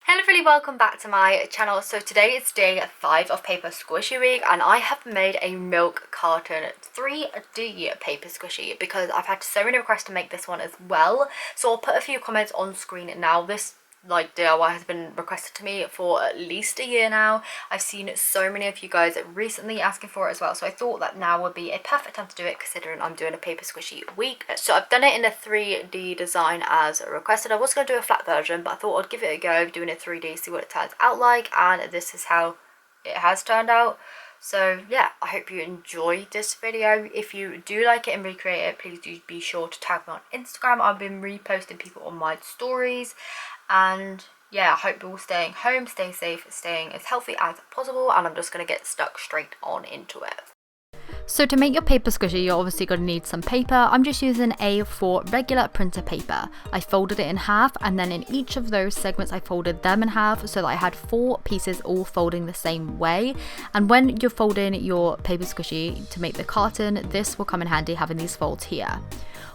Hello everybody, welcome back to my channel. So today is day 5 of Paper Squishy Week and I have made a milk carton 3D paper squishy because I've had so many requests to make this one as well. So I'll put a few comments on screen now. This DIY has been requested to me for at least a year now. I've seen so many of you guys recently asking for it as well, so I thought that now would be a perfect time to do it considering I'm doing a paper squishy week. So I've done it in a 3D design as requested. I was going to do a flat version, but I thought I'd give it a go doing it 3D, see what it turns out like, and this is how it has turned out. So yeah, I hope you enjoyed this video. If you do like it and recreate it, please do be sure to tag me on Instagram. I've been reposting people on my stories. And yeah, I hope you're all staying home, staying safe, staying as healthy as possible, and I'm just going to get stuck straight on into it. So to make your paper squishy, you're obviously going to need some paper. I'm just using A4 regular printer paper. I folded it in half, and then in each of those segments I folded them in half so that I had 4 pieces all folding the same way. And when you're folding your paper squishy to make the carton, this will come in handy having these folds here.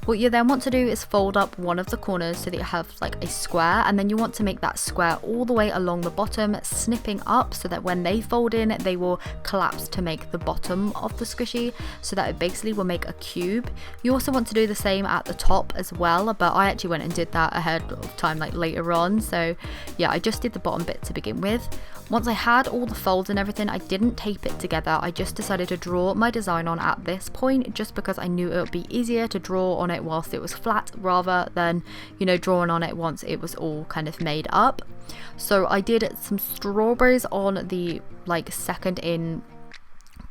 What you then want to do is fold up one of the corners so that you have like a square, and then you want to make that square all the way along the bottom, snipping up so that when they fold in, they will collapse to make the bottom of the squishy, so that it basically will make a cube. You also want to do the same at the top as well, but I actually went and did that ahead of time, like later on. So yeah, I just did the bottom bit to begin with. Once I had all the folds and everything, I didn't tape it together. I just decided to draw my design on at this point, just because I knew it would be easier to draw on it whilst it was flat rather than, you know, drawing on it once it was all kind of made up. So I did some strawberries on the second in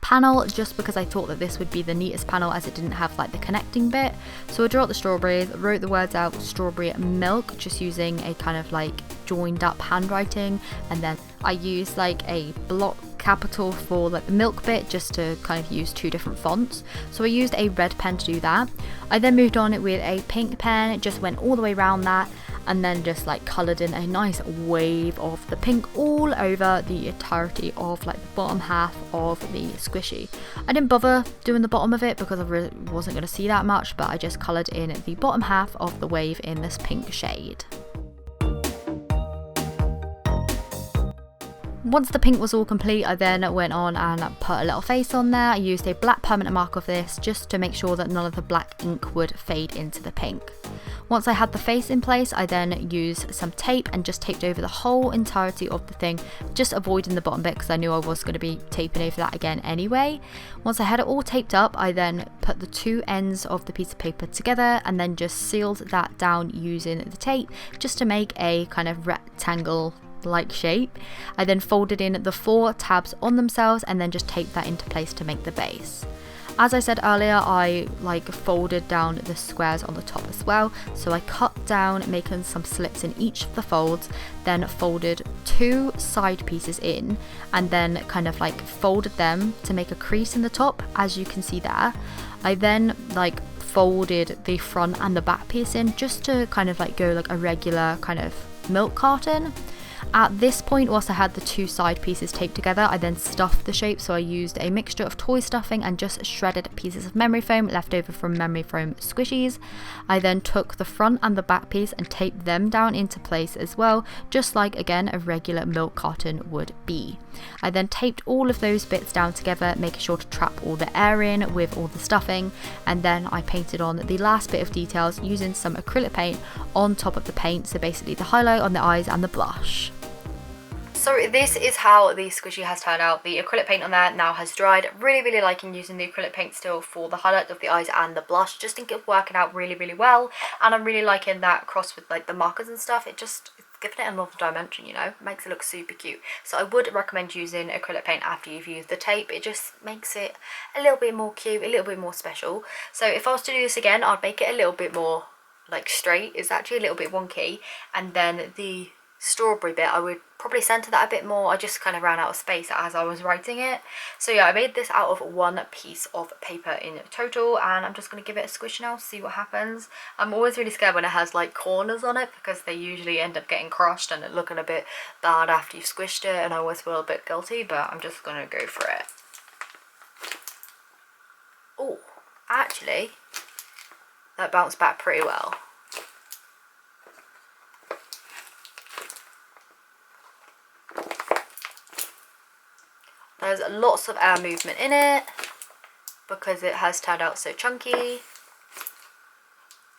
panel, just because I thought that this would be the neatest panel as it didn't have like the connecting bit. So I drew out the strawberries, wrote the words out strawberry milk, just using a kind of like joined up handwriting, and then I used like a block capital for like the milk bit, just to kind of use 2 different fonts. So I used a red pen to do that. I then moved on with a pink pen, just went all the way around that, and then just like coloured in a nice wave of the pink all over the entirety of like the bottom half of the squishy. I didn't bother doing the bottom of it because I really wasn't going to see that much, but I just coloured in the bottom half of the wave in this pink shade. Once the pink was all complete, I then went on and put a little face on there. I used a black permanent marker of this just to make sure that none of the black ink would fade into the pink. Once I had the face in place, I then used some tape and just taped over the whole entirety of the thing, just avoiding the bottom bit because I knew I was going to be taping over that again anyway. Once I had it all taped up, I then put the 2 ends of the piece of paper together and then just sealed that down using the tape just to make a kind of rectangle like shape. I then folded in the 4 tabs on themselves and then just taped that into place to make the base. As I said earlier, I folded down the squares on the top as well, so I cut down, making some slits in each of the folds, then folded 2 side pieces in, and then kind of folded them to make a crease in the top, as you can see there. I then folded the front and the back piece in just to kind of go like a regular kind of milk carton. At this point, whilst I had the 2 side pieces taped together, I then stuffed the shape, so I used a mixture of toy stuffing and just shredded pieces of memory foam left over from memory foam squishies. I then took the front and the back piece and taped them down into place as well, just like again a regular milk carton would be. I then taped all of those bits down together, making sure to trap all the air in with all the stuffing, and then I painted on the last bit of details using some acrylic paint on top of the paint, so basically the highlight on the eyes and the blush. So this is how the squishy has turned out. The acrylic paint on there now has dried. Really liking using the acrylic paint still for the highlight of the eyes and the blush. Just think it's working out really well, and I'm really liking that cross with the markers and stuff. It's giving it another dimension, you know, makes it look super cute. So I would recommend using acrylic paint after you've used the tape. It just makes it a little bit more cute, a little bit more special. So if I was to do this again, I'd make it a little bit more straight. It's actually a little bit wonky, and then the strawberry bit I would probably center that a bit more. I just kind of ran out of space as I was writing it. So yeah, I made this out of 1 piece of paper in total, and I'm just going to give it a squish now, see what happens. I'm always really scared when it has corners on it because they usually end up getting crushed and it looking a bit bad after you've squished it, and I always feel a bit guilty, but I'm just going to go for it. Oh, actually that bounced back pretty well. There's lots of air movement in it because it has turned out so chunky.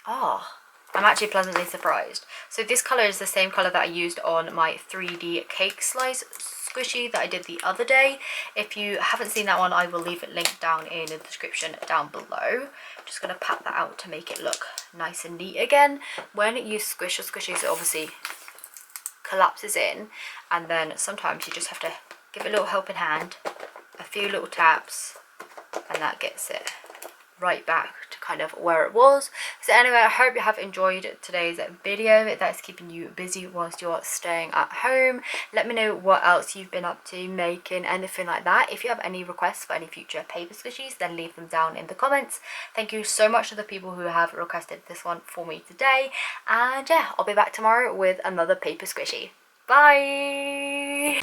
Oh, I'm actually pleasantly surprised. So this colour is the same colour that I used on my 3D cake slice squishy that I did the other day. If you haven't seen that one, I will leave it linked down in the description down below. Just going to pat that out to make it look nice and neat again. When you squish your squishies, it obviously collapses in, and then sometimes you just have to give it a little helping hand, a few little taps, and that gets it right back to kind of where it was. So anyway, I hope you have enjoyed today's video that's keeping you busy whilst you're staying at home. Let me know what else you've been up to, making anything like that. If you have any requests for any future paper squishies, then leave them down in the comments. Thank you so much to the people who have requested this one for me today, and yeah, I'll be back tomorrow with another paper squishy. Bye.